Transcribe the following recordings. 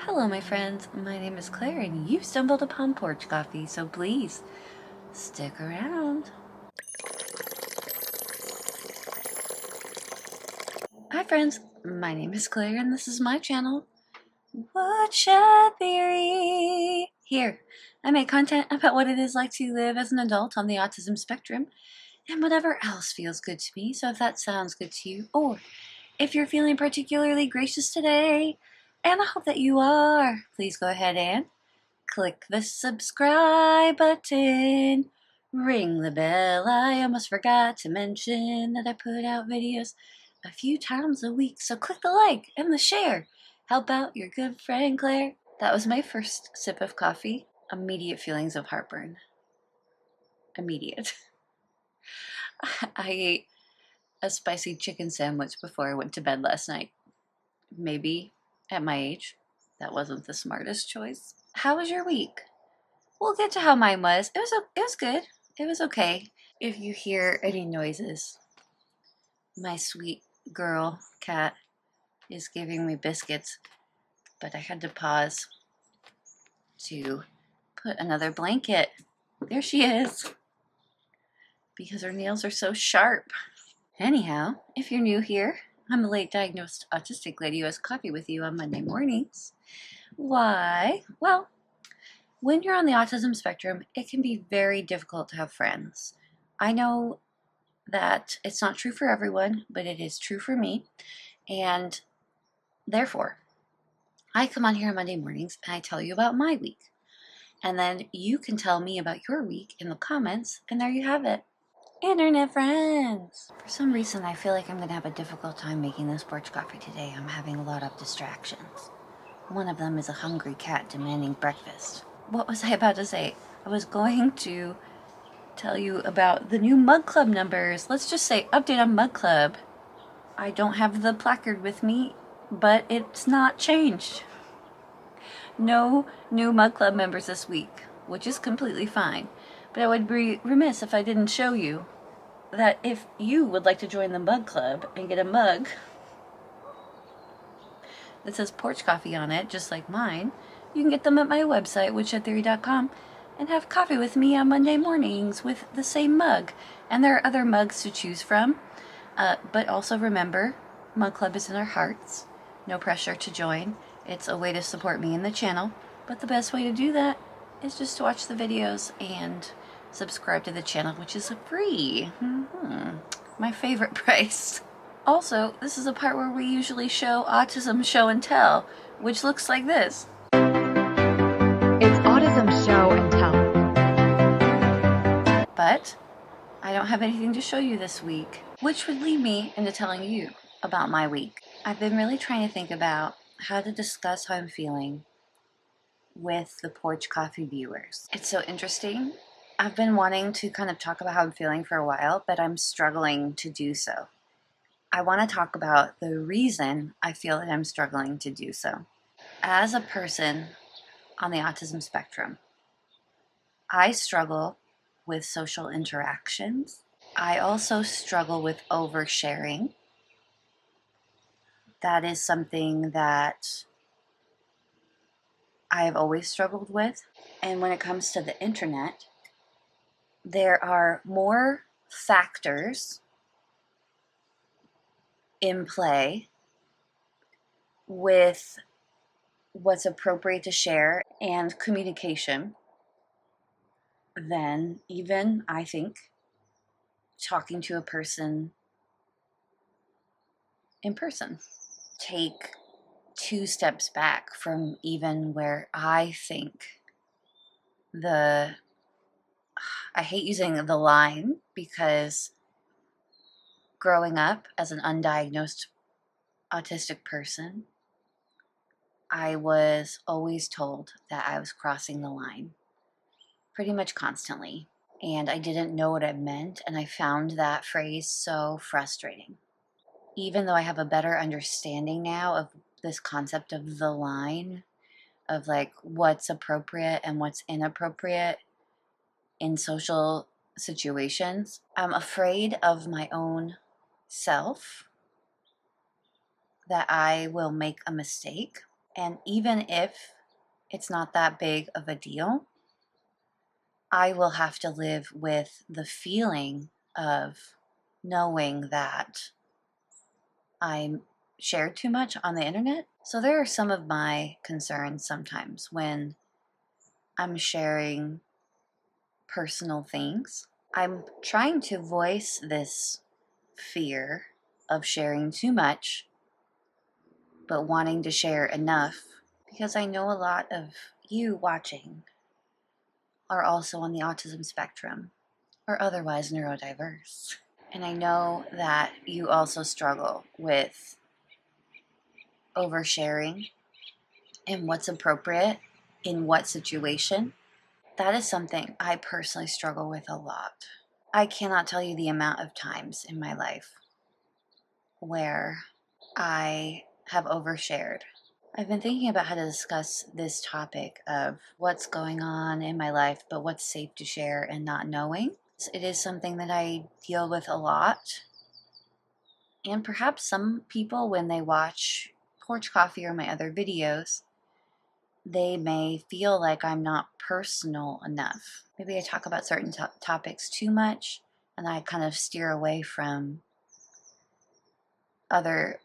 Hello, my friends. My name is Claire, and you've stumbled upon Porch Coffee, so please stick around. Hi, friends. My name is Claire, and this is my channel, Woodshed Theory. Here, I make content about what it is like to live as an adult on the autism spectrum and whatever else feels good to me. So if that sounds good to you, or if you're feeling particularly gracious today, and I hope that you are, please go ahead and click the subscribe button. Ring the bell. I almost forgot to mention that I put out videos a few times a week. So click the like and the share. Help out your good friend Claire. That was my first sip of coffee. Immediate feelings of heartburn. Immediate. I ate a spicy chicken sandwich before I went to bed last night. Maybe at my age, that wasn't the smartest choice. How was your week? We'll get to how mine was. It was good. It was okay. If you hear any noises, my sweet girl cat is giving me biscuits, but I had to pause to put another blanket. There she is, because her nails are so sharp. Anyhow, if you're new here, I'm a late diagnosed autistic lady who has coffee with you on Monday mornings. Why? Well, when you're on the autism spectrum, it can be very difficult to have friends. I know that it's not true for everyone, but it is true for me. And therefore, I come on here on Monday mornings and I tell you about my week. And then you can tell me about your week in the comments, and there you have it. Internet friends! For some reason, I feel like I'm going to have a difficult time making this porch coffee today. I'm having a lot of distractions. One of them is a hungry cat demanding breakfast. What was I about to say? I was going to tell you about the new Mug Club numbers. Let's just say update on Mug Club. I don't have the placard with me, but it's not changed. No new Mug Club members this week, which is completely fine. But I would be remiss if I didn't show you that if you would like to join the Mug Club and get a mug that says Porch Coffee on it, just like mine, you can get them at my website, woodshedtheory.com, and have coffee with me on Monday mornings with the same mug. And there are other mugs to choose from. But also remember, Mug Club is in our hearts. No pressure to join. It's a way to support me and the channel. But the best way to do that is just to watch the videos and subscribe to the channel, which is free. My favorite price. Also, this is a part where we usually show Autism Show and Tell, which looks like this. It's Autism Show and Tell. But I don't have anything to show you this week, which would lead me into telling you about my week. I've been really trying to think about how to discuss how I'm feeling with the Porch Coffee viewers. It's so interesting. I've been wanting to kind of talk about how I'm feeling for a while, but I'm struggling to do so. I want to talk about the reason I feel that I'm struggling to do so. As a person on the autism spectrum, I struggle with social interactions. I also struggle with oversharing. That is something that I've always struggled with. And when it comes to the internet, there are more factors in play with what's appropriate to share and communication than even, I think, talking to a person in person. Take 2 steps back from even where I think I hate using the line, because growing up as an undiagnosed autistic person, I was always told that I was crossing the line pretty much constantly, and I didn't know what it meant, and I found that phrase so frustrating. Even though I have a better understanding now of this concept of the line, of like what's appropriate and what's inappropriate in social situations, I'm afraid of my own self, that I will make a mistake. And even if it's not that big of a deal, I will have to live with the feeling of knowing that I'm shared too much on the internet. So there are some of my concerns sometimes when I'm sharing personal things. I'm trying to voice this fear of sharing too much, but wanting to share enough, because I know a lot of you watching are also on the autism spectrum or otherwise neurodiverse. And I know that you also struggle with oversharing and what's appropriate in what situation. That is something I personally struggle with a lot. I cannot tell you the amount of times in my life where I have overshared. I've been thinking about how to discuss this topic of what's going on in my life, but what's safe to share and not knowing. It is something that I deal with a lot. And perhaps some people, when they watch Porch Coffee or my other videos, they may feel like I'm not personal enough. Maybe I talk about certain topics too much, and I kind of steer away from other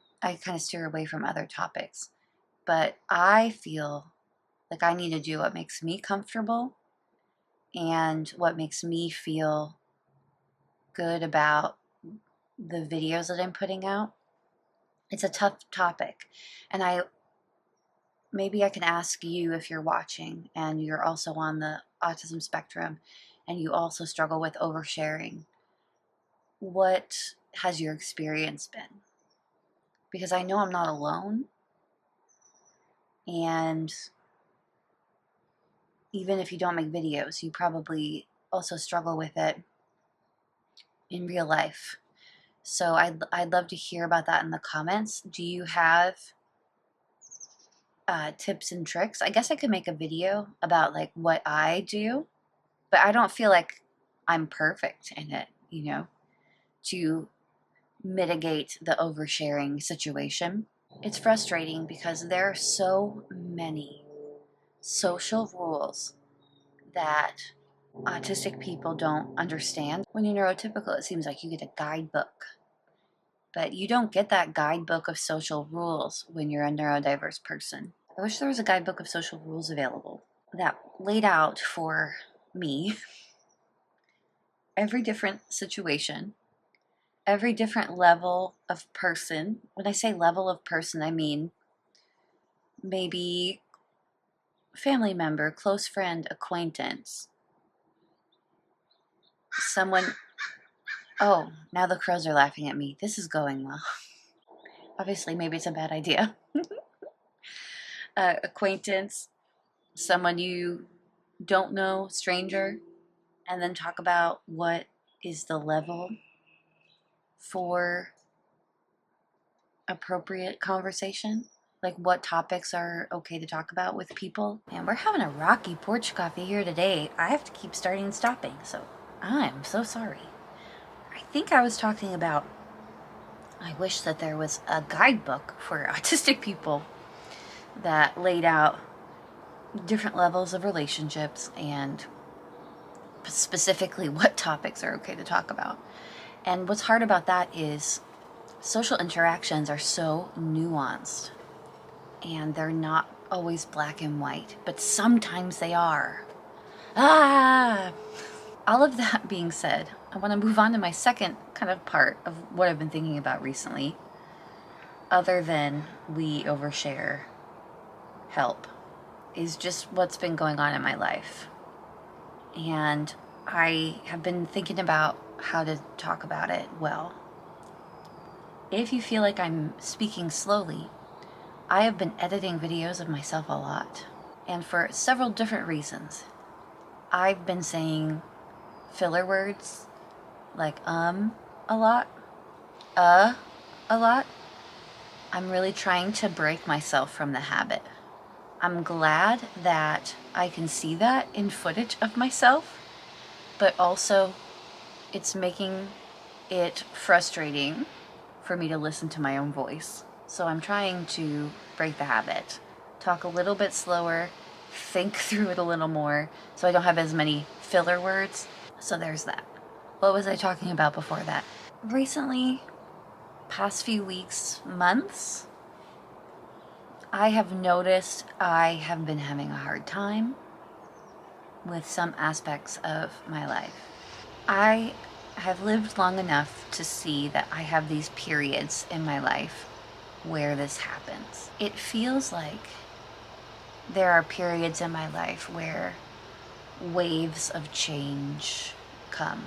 topics. But I feel like I need to do what makes me comfortable and what makes me feel good about the videos that I'm putting out. It's a tough topic, and maybe I can ask you, if you're watching and you're also on the autism spectrum and you also struggle with oversharing, what has your experience been? Because I know I'm not alone, and even if you don't make videos, you probably also struggle with it in real life. So I'd love to hear about that in the comments. Do you have tips and tricks? I guess I could make a video about like what I do, but I don't feel like I'm perfect in it, to mitigate the oversharing situation. It's frustrating because there are so many social rules that autistic people don't understand. When you're neurotypical, it seems like you get a guidebook, but you don't get that guidebook of social rules when you're a neurodiverse person. I wish there was a guidebook of social rules available that laid out for me every different situation, every different level of person. When I say level of person, I mean maybe family member, close friend, acquaintance, someone. Oh, now the crows are laughing at me. This is going well. Obviously, maybe it's a bad idea. Acquaintance, someone you don't know, stranger, and then talk about what is the level for appropriate conversation. Like what topics are okay to talk about with people. And we're having a rocky porch coffee here today. I have to keep starting and stopping, so I'm so sorry. I think I was talking about, I wish that there was a guidebook for autistic people that laid out different levels of relationships and specifically what topics are okay to talk about. And what's hard about that is social interactions are so nuanced and they're not always black and white, but sometimes they are. All of that being said, I want to move on to my second kind of part of what I've been thinking about recently, other than we overshare help, is just what's been going on in my life. And I have been thinking about how to talk about it well. If you feel like I'm speaking slowly, I have been editing videos of myself a lot, and for several different reasons. I've been saying filler words like a lot, a lot. I'm really trying to break myself from the habit. I'm glad that I can see that in footage of myself, but also it's making it frustrating for me to listen to my own voice. So I'm trying to break the habit talk a little bit slower, think through it a little more, so I don't have as many filler words. So there's that. What was I talking about before that? Recently, past few weeks, months, I have noticed I have been having a hard time with some aspects of my life. I have lived long enough to see that I have these periods in my life where this happens. It feels like there are periods in my life where waves of change come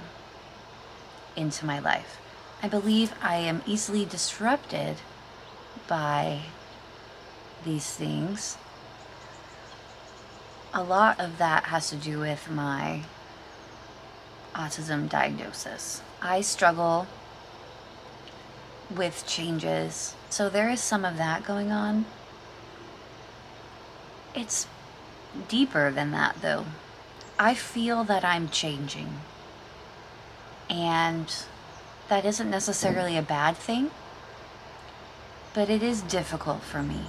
into my life. I believe I am easily disrupted by these things. A lot of that has to do with my autism diagnosis. I struggle with changes, so there is some of that going on. It's deeper than that, though. I feel that I'm changing, and that isn't necessarily a bad thing, but it is difficult for me.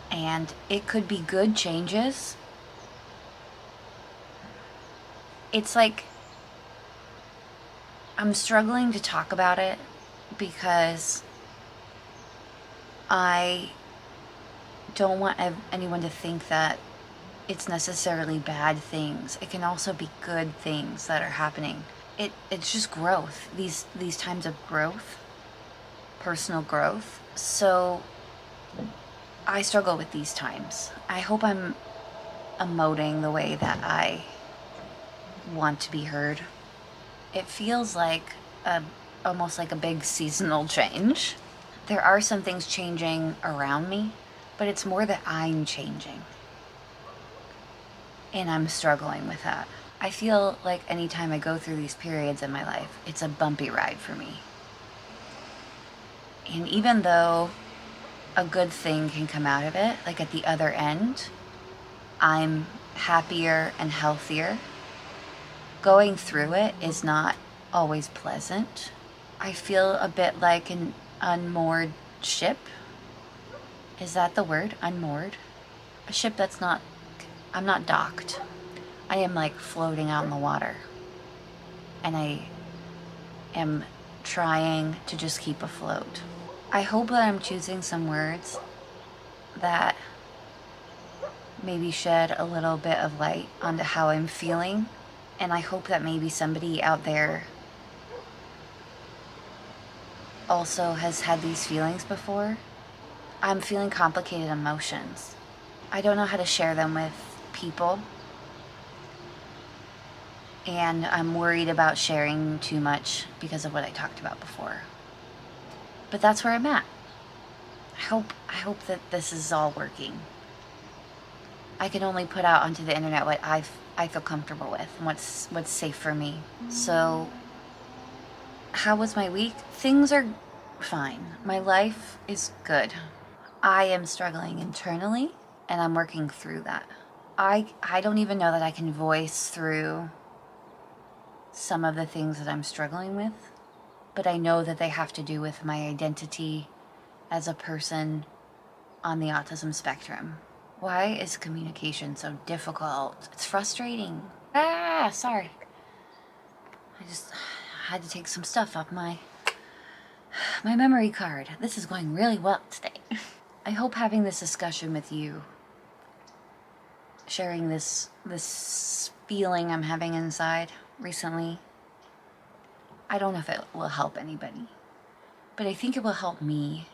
And it could be good changes. It's like I'm struggling to talk about it because I don't want anyone to think that it's necessarily bad things. It can also be good things that are happening. It's just growth. These times of growth, personal growth. So I struggle with these times. I hope I'm emoting the way that I want to be heard. It feels like almost like a big seasonal change. There are some things changing around me, but it's more that I'm changing. And I'm struggling with that. I feel like anytime I go through these periods in my life, it's a bumpy ride for me. And even though a good thing can come out of it, like at the other end, I'm happier and healthier. Going through it is not always pleasant. I feel a bit like an unmoored ship. Is that the word? Unmoored? A ship that's not, I'm not docked. I am like floating out in the water. And I am trying to just keep afloat. I hope that I'm choosing some words that maybe shed a little bit of light onto how I'm feeling. And I hope that maybe somebody out there also has had these feelings before. I'm feeling complicated emotions. I don't know how to share them with people. And I'm worried about sharing too much because of what I talked about before. But that's where I'm at. I hope that this is all working. I can only put out onto the internet what I feel comfortable with and what's safe for me. So, how was my week? Things are fine. My life is good. I am struggling internally, and I'm working through that. I don't even know that I can voice through some of the things that I'm struggling with, but I know that they have to do with my identity as a person on the autism spectrum. Why is communication so difficult? It's frustrating. Sorry. I just had to take some stuff off my memory card. This is going really well today. I hope having this discussion with you, sharing this feeling I'm having inside recently, I don't know if it will help anybody, but I think it will help me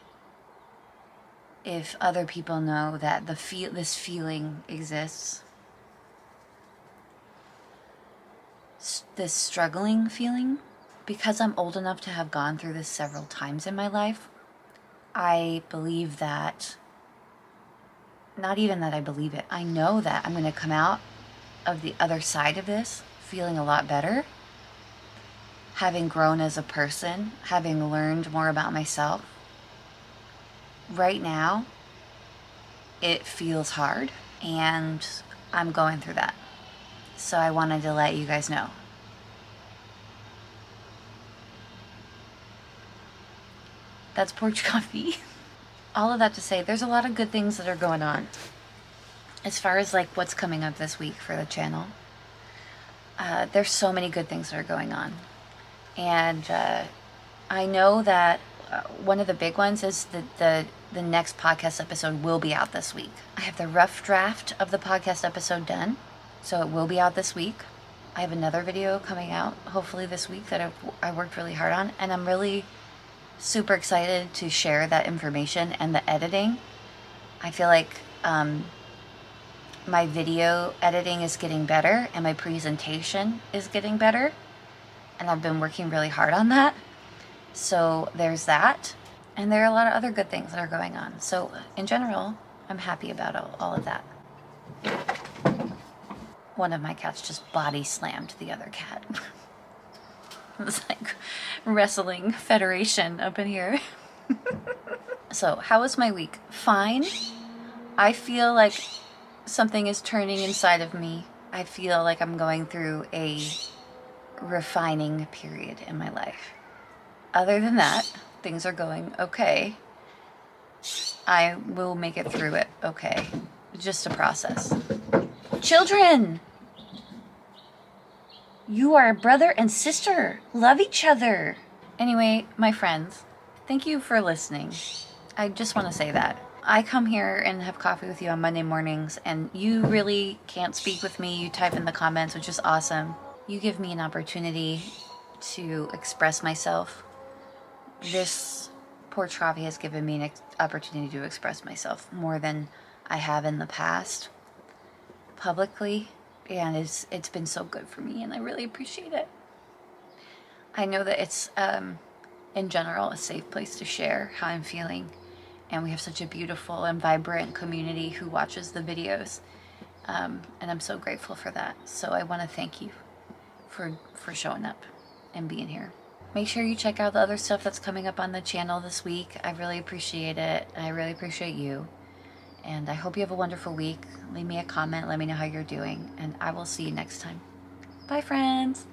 if other people know that this feeling exists. This struggling feeling. Because I'm old enough to have gone through this several times in my life, I believe that, not even that I believe it, I know that I'm going to come out of the other side of this feeling a lot better, having grown as a person, having learned more about myself. Right now, it feels hard, and I'm going through that. So I wanted to let you guys know. That's Porch Coffee. all of that to say, there's a lot of good things that are going on. As far as like what's coming up this week for the channel, there's so many good things that are going on. And I know that one of the big ones is that the next podcast episode will be out this week. I have the rough draft of the podcast episode done, so it will be out this week. I have another video coming out hopefully this week that I worked really hard on, and I'm really super excited to share that information and the editing. I feel like my video editing is getting better and my presentation is getting better, and I've been working really hard on that. So there's that, and there are a lot of other good things that are going on. So in general, I'm happy about all of that. One of my cats just body slammed the other cat. It was like wrestling federation up in here. So how was my week? Fine. I feel like something is turning inside of me. I feel like I'm going through a refining period in my life. Other than that, things are going okay. I will make it through it okay. Just a process. Children! You are a brother and sister. Love each other. Anyway, my friends, thank you for listening. I just want to say that. I come here and have coffee with you on Monday mornings, and you really can't speak with me. You type in the comments, which is awesome. You give me an opportunity to express myself. This Porch Coffee has given me an opportunity to express myself more than I have in the past publicly, and it's been so good for me, and I really appreciate it. I know that it's in general a safe place to share how I'm feeling, and we have such a beautiful and vibrant community who watches the videos, and I'm so grateful for that. So I want to thank you for showing up and being here. Make sure you check out the other stuff that's coming up on the channel this week. I really appreciate it. I really appreciate you. And I hope you have a wonderful week. Leave me a comment. Let me know how you're doing. And I will see you next time. Bye, friends.